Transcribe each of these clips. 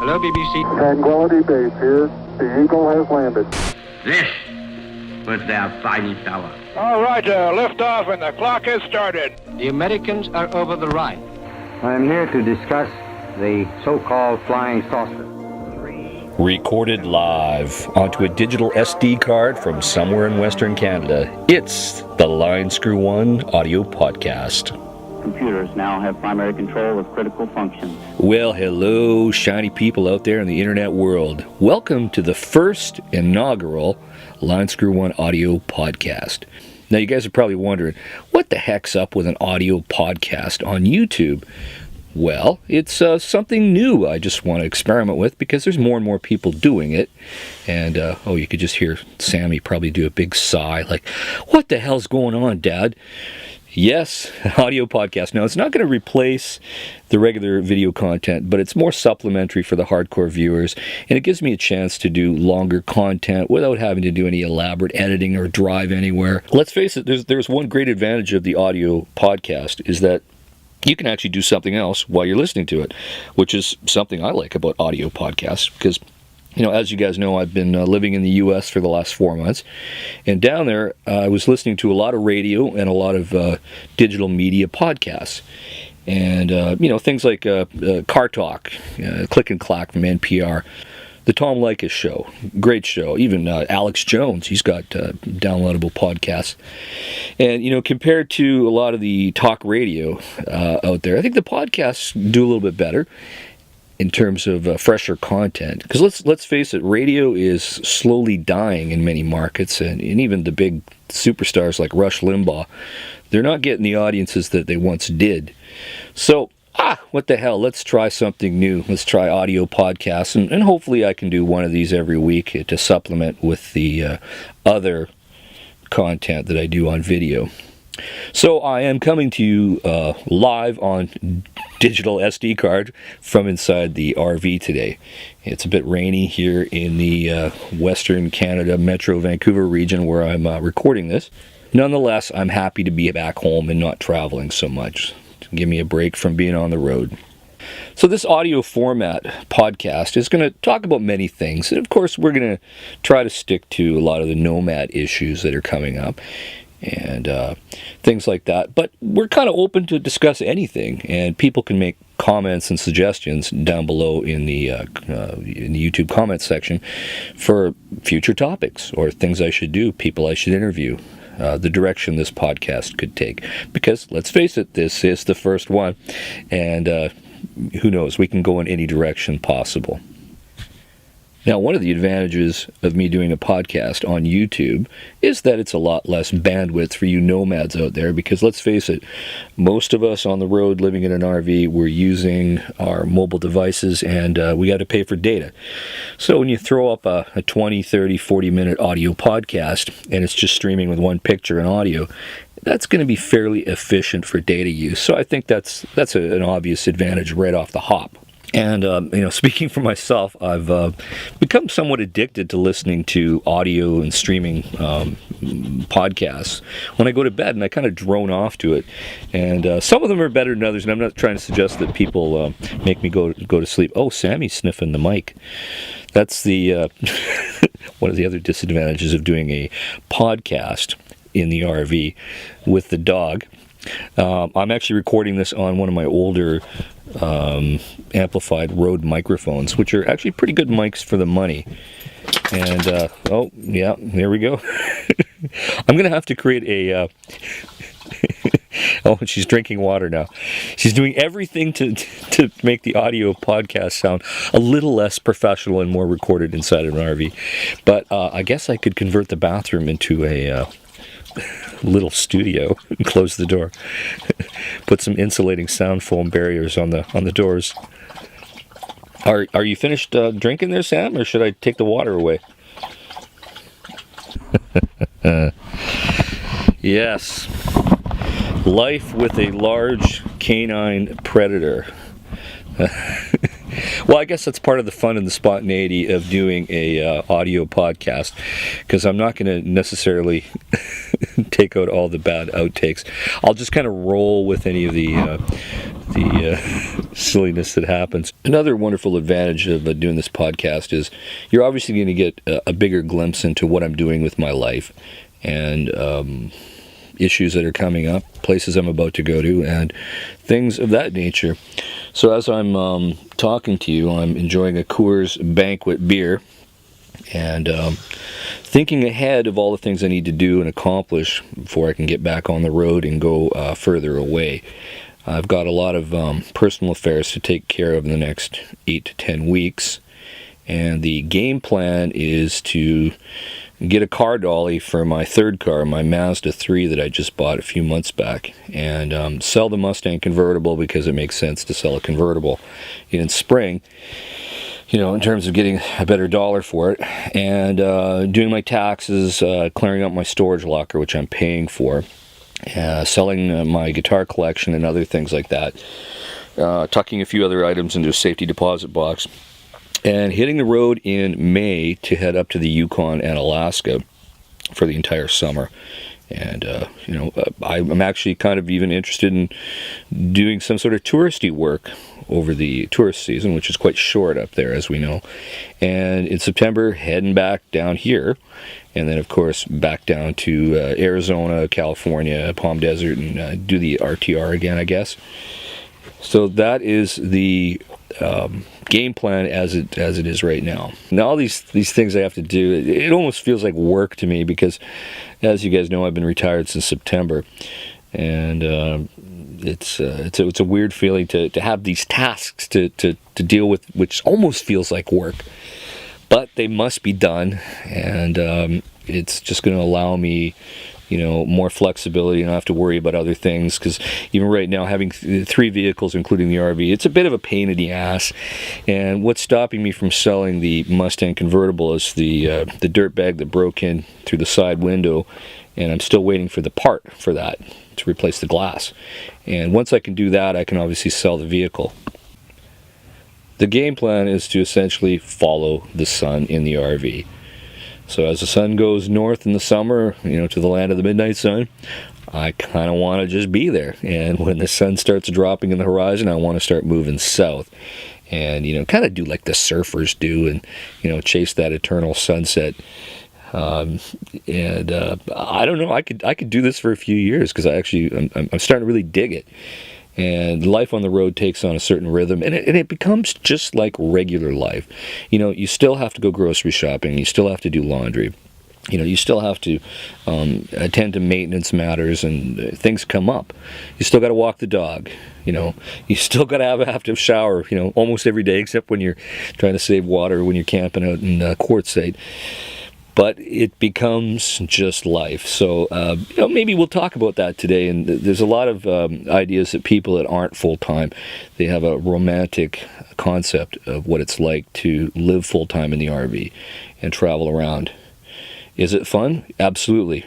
Hello, BBC. Tranquility Base here. The Eagle has landed. This was their finest hour. All right, lift off and the clock has started. The Americans are over the Rhine. I'm here to discuss the so-called flying saucer. Recorded live onto a digital SD card from somewhere in Western Canada. It's the Linescrew1 audio podcast. Computers now have primary control of critical functions. Well, hello, shiny people out there in the internet world. Welcome to the first inaugural Linescrew1 audio podcast. Now, you guys are probably wondering, what the heck's up with an audio podcast on YouTube? Well, it's something new I just want to experiment with because there's more and more people doing it. And, you could just hear Sammy probably do a big sigh like, what the hell's going on, Dad? Yes, audio podcast. Now, it's not going to replace the regular video content, but it's more supplementary for the hardcore viewers, and it gives me a chance to do longer content without having to do any elaborate editing or drive anywhere. Let's face it, there's one great advantage of the audio podcast is that you can actually do something else while you're listening to it, which is something I like about audio podcasts because, you know, as you guys know, I've been living in the U.S. for the last 4 months, and down there I was listening to a lot of radio and a lot of digital media podcasts, and things like Car Talk, Click and Clack from NPR, the Tom Leykis Show, great show. Even Alex Jones, he's got downloadable podcasts. And, compared to a lot of the talk radio out there, I think the podcasts do a little bit better in terms of fresher content. Because let's face it, radio is slowly dying in many markets, and even the big superstars like Rush Limbaugh, they're not getting the audiences that they once did. So, what the hell, let's try something new. Let's try audio podcasts, and hopefully I can do one of these every week to supplement with the other content that I do on video. So I am coming to you live on digital SD card from inside the RV today. It's a bit rainy here in the Western Canada Metro Vancouver region where I'm recording this. Nonetheless, I'm happy to be back home and not traveling so much. Give me a break from being on the road. So this audio format podcast is going to talk about many things. And of course, we're going to try to stick to a lot of the nomad issues that are coming up and things like that. But we're kind of open to discuss anything, and people can make comments and suggestions down below in the YouTube comments section for future topics or things I should do, people I should interview. The direction this podcast could take. Because, let's face it, this is the first one, and who knows, we can go in any direction possible. Now, one of the advantages of me doing a podcast on YouTube is that it's a lot less bandwidth for you nomads out there, because let's face it, most of us on the road living in an RV, we're using our mobile devices, and we got to pay for data. So when you throw up a 20, 30, 40-minute audio podcast, and it's just streaming with one picture and audio, that's going to be fairly efficient for data use. So I think that's an obvious advantage right off the hop. And, speaking for myself, I've become somewhat addicted to listening to audio and streaming podcasts when I go to bed, and I kind of drone off to it. And some of them are better than others, and I'm not trying to suggest that people make me go to sleep. Oh, Sammy's sniffing the mic. That's the one of the other disadvantages of doing a podcast in the RV with the dog. I'm actually recording this on one of my older amplified Rode microphones, which are actually pretty good mics for the money. And there we go. I'm gonna have to create a oh, she's drinking water now. She's doing everything to make the audio podcast sound a little less professional and more recorded inside of an RV. But I guess I could convert the bathroom into a little studio and close the door. Put some insulating sound foam barriers on the doors. Are you finished drinking there, Sam, or should I take the water away? Yes. Life with a large canine predator. Well, I guess that's part of the fun and the spontaneity of doing a audio podcast, because I'm not going to necessarily take out all the bad outtakes. I'll just kind of roll with any of the silliness that happens. Another wonderful advantage of doing this podcast is you're obviously going to get a bigger glimpse into what I'm doing with my life, and issues that are coming up, places I'm about to go to, and things of that nature. So as I'm talking to you, I'm enjoying a Coors Banquet beer, and thinking ahead of all the things I need to do and accomplish before I can get back on the road and go further away. I've got a lot of personal affairs to take care of in the next 8 to 10 weeks, and the game plan is to get a car dolly for my third car, my Mazda 3 that I just bought a few months back, and sell the Mustang convertible because it makes sense to sell a convertible in spring, you know, in terms of getting a better dollar for it, and doing my taxes, clearing out my storage locker, which I'm paying for, selling my guitar collection and other things like that, tucking a few other items into a safety deposit box, and hitting the road in May to head up to the Yukon and Alaska for the entire summer. And, I'm actually kind of even interested in doing some sort of touristy work over the tourist season, which is quite short up there, as we know. And in September, heading back down here, and then, of course, back down to Arizona, California, Palm Desert, and do the RTR again, I guess. So that is the game plan as it is right now. Now, all these things I have to do, it almost feels like work to me, because, as you guys know, I've been retired since September, and it's a weird feeling to have these tasks to deal with, which almost feels like work, but they must be done, and it's just going to allow me, more flexibility, and not have to worry about other things, because even right now, having 3 vehicles, including the RV, it's a bit of a pain in the ass. And what's stopping me from selling the Mustang convertible is the dirt bag that broke in through the side window, and I'm still waiting for the part for that to replace the glass. And once I can do that, I can obviously sell the vehicle. The game plan is to essentially follow the sun in the RV. So as the sun goes north in the summer, to the land of the midnight sun, I kind of want to just be there. And when the sun starts dropping in the horizon, I want to start moving south. And, kind of do like the surfers do, and, chase that eternal sunset. I don't know, I could do this for a few years, because I'm starting to really dig it. And life on the road takes on a certain rhythm, and it becomes just like regular life. You still have to go grocery shopping, you still have to do laundry, you still have to attend to maintenance matters, and things come up. You still got to walk the dog, you still got to have to shower, almost every day, except when you're trying to save water, when you're camping out in quartzsite. But it becomes just life. So, maybe we'll talk about that today. And there's a lot of ideas that people that aren't full-time, they have a romantic concept of what it's like to live full-time in the RV and travel around. Is it fun? Absolutely.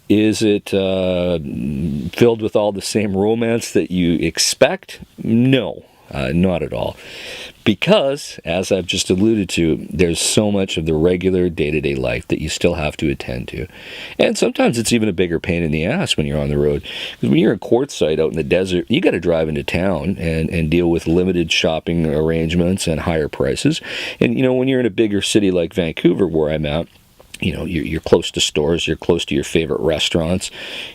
Is it filled with all the same romance that you expect? No, not at all. Because, as I've just alluded to, there's so much of the regular day-to-day life that you still have to attend to. And sometimes it's even a bigger pain in the ass when you're on the road. Because when you're in quartzsite out in the desert, you got to drive into town and deal with limited shopping arrangements and higher prices. And, when you're in a bigger city like Vancouver, where I'm at, you're close to stores, you're close to your favorite restaurants.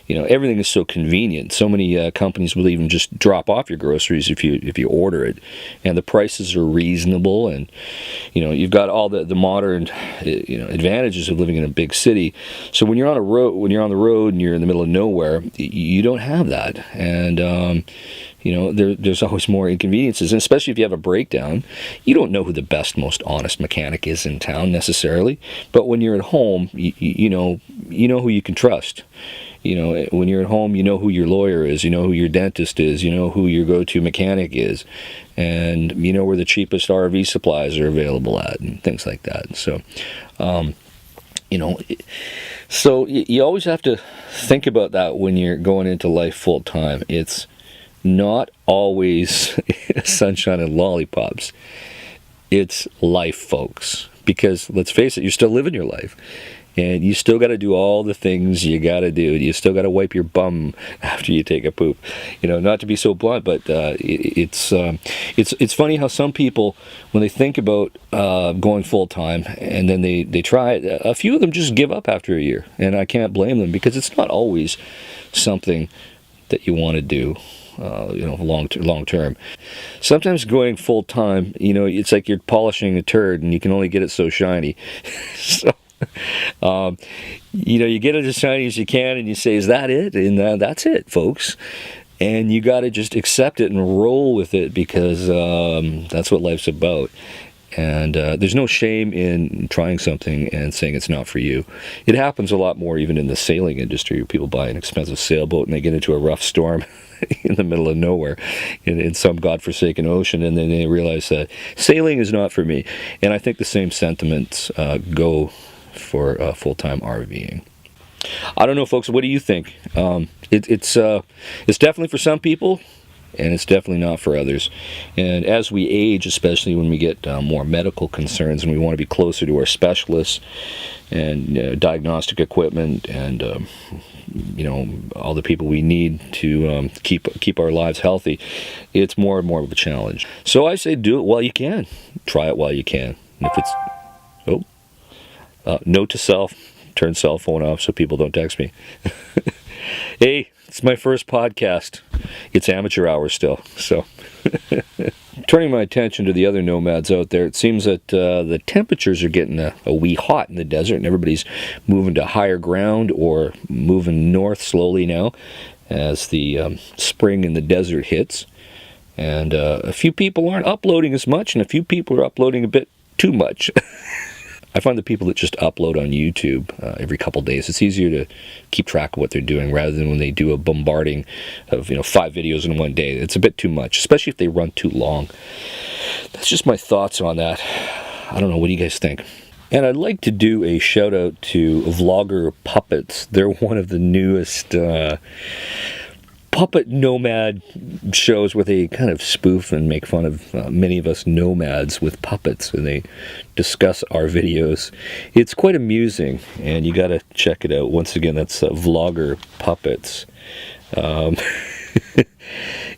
Everything is so convenient. So many companies will even just drop off your groceries if you order it, and the prices are reasonable. And you've got all the modern advantages of living in a big city. So when you're on the road and you're in the middle of nowhere, you don't have that. And there's always more inconveniences, and especially if you have a breakdown, you don't know who the best, most honest mechanic is in town necessarily. But when you're at home, you know who you can trust. When you're at home, you know who your lawyer is, you know who your dentist is, you know who your go-to mechanic is, and you know where the cheapest RV supplies are available at, and things like that. So, so you always have to think about that when you're going into life full time. It's not always sunshine and lollipops. it's life, folks. Because let's face it, you're still living your life. And you still got to do all the things you got to do. You still got to wipe your bum after you take a poop. You know, not to be so blunt, but it's funny how some people, when they think about going full time and then they try it, a few of them just give up after a year, and I can't blame them because it's not always something that you want to do. Long term. Sometimes going full time, it's like you're polishing a turd and you can only get it so shiny. So. You get it as shiny as you can and you say, is that it? And that's it, folks. And you got to just accept it and roll with it because that's what life's about. And there's no shame in trying something and saying it's not for you. It happens a lot more even in the sailing industry, where people buy an expensive sailboat and they get into a rough storm in the middle of nowhere in some godforsaken ocean, and then they realize that sailing is not for me. And I think the same sentiments go for full-time RVing. I don't know, folks. What do you think? It's definitely for some people, and it's definitely not for others. And as we age, especially when we get more medical concerns and we want to be closer to our specialists and diagnostic equipment and all the people we need to keep our lives healthy, it's more and more of a challenge. So I say do it while you can. Try it while you can. And if it's note to self, turn cell phone off so people don't text me. Hey, it's my first podcast. It's amateur hour still, so. Turning my attention to the other nomads out there, it seems that the temperatures are getting a wee hot in the desert, and everybody's moving to higher ground or moving north slowly now as the spring in the desert hits. And a few people aren't uploading as much, and a few people are uploading a bit too much. I find the people that just upload on YouTube every couple days, it's easier to keep track of what they're doing rather than when they do a bombarding of 5 videos in one day. It's a bit too much, especially if they run too long. That's just my thoughts on that. I don't know, what do you guys think? And I'd like to do a shout out to Vlogger Puppets. They're one of the newest puppet nomad shows where they kind of spoof and make fun of many of us nomads with puppets, and they discuss our videos. It's quite amusing, and you got to check it out. Once again, that's Vlogger Puppets.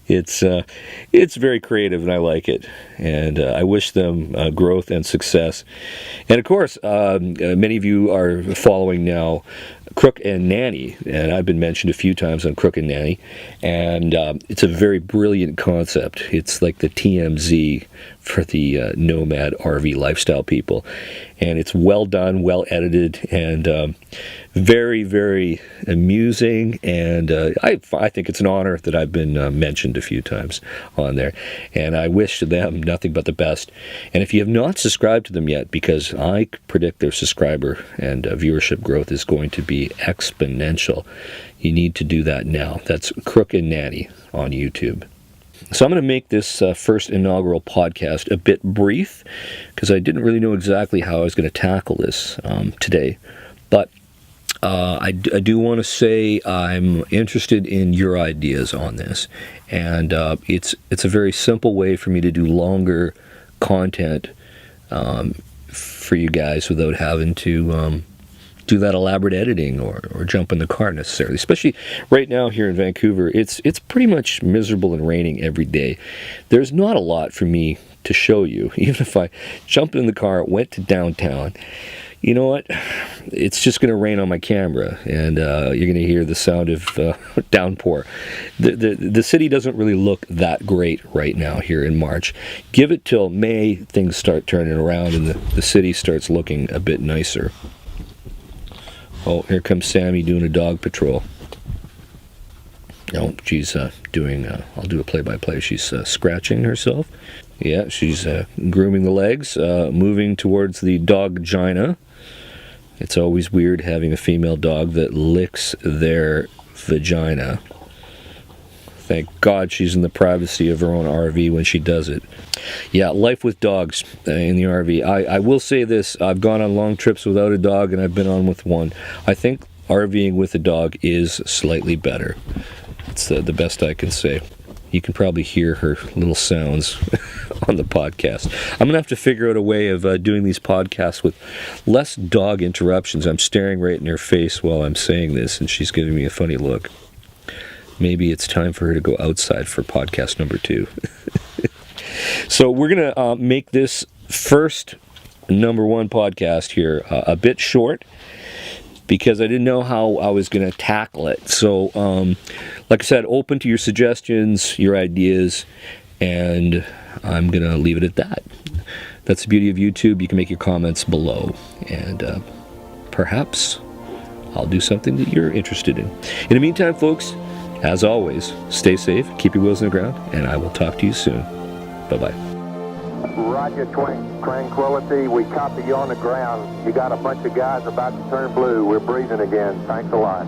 It's very creative, and I like it, and I wish them growth and success. And of course, many of you are following now Crook and Nanny, and I've been mentioned a few times on Crook and Nanny, and it's a very brilliant concept. It's like the TMZ for the nomad RV lifestyle people, and it's well done, well edited, and very, very amusing, and I think it's an honor that I've been mentioned a few times on there, and I wish them nothing but the best. And if you have not subscribed to them yet, because I predict their subscriber and viewership growth is going to be exponential, you need to do that now. That's Crook and Nanny on YouTube. So I'm going to make this first inaugural podcast a bit brief, because I didn't really know exactly how I was going to tackle this today. But I do want to say I'm interested in your ideas on this. And it's a very simple way for me to do longer content for you guys without having to do that elaborate editing or jump in the car necessarily. Especially right now here in Vancouver, it's pretty much miserable and raining every day. There's not a lot for me to show you. Even if I jumped in the car, went to downtown, you know what? It's just going to rain on my camera, and you're going to hear the sound of downpour. The city doesn't really look that great right now here in March. Give it till May, things start turning around, and the city starts looking a bit nicer. Oh, here comes Sammy doing a dog patrol. Oh, she's doing, I'll do a play-by-play. She's scratching herself. Yeah, she's grooming the legs, moving towards the dog-gina. It's always weird having a female dog that licks their vagina. Thank God she's in the privacy of her own RV when she does it. Yeah, life with dogs in the RV. I will say this, I've gone on long trips without a dog, and I've been on with one. I think RVing with a dog is slightly better. It's the best I can say. You can probably hear her little sounds on the podcast. I'm going to have to figure out a way of doing these podcasts with less dog interruptions. I'm staring right in her face while I'm saying this, and she's giving me a funny look. Maybe it's time for her to go outside for podcast number 2. So we're going to make this first number 1 podcast here a bit short, because I didn't know how I was going to tackle it. So, like I said, open to your suggestions, your ideas, and I'm going to leave it at that. That's the beauty of YouTube. You can make your comments below, and perhaps I'll do something that you're interested in. In the meantime, folks, as always, stay safe, keep your wheels on the ground, and I will talk to you soon. Bye-bye. Roger, Tranquility. We copy you on the ground. You got a bunch of guys about to turn blue. We're breathing again. Thanks a lot.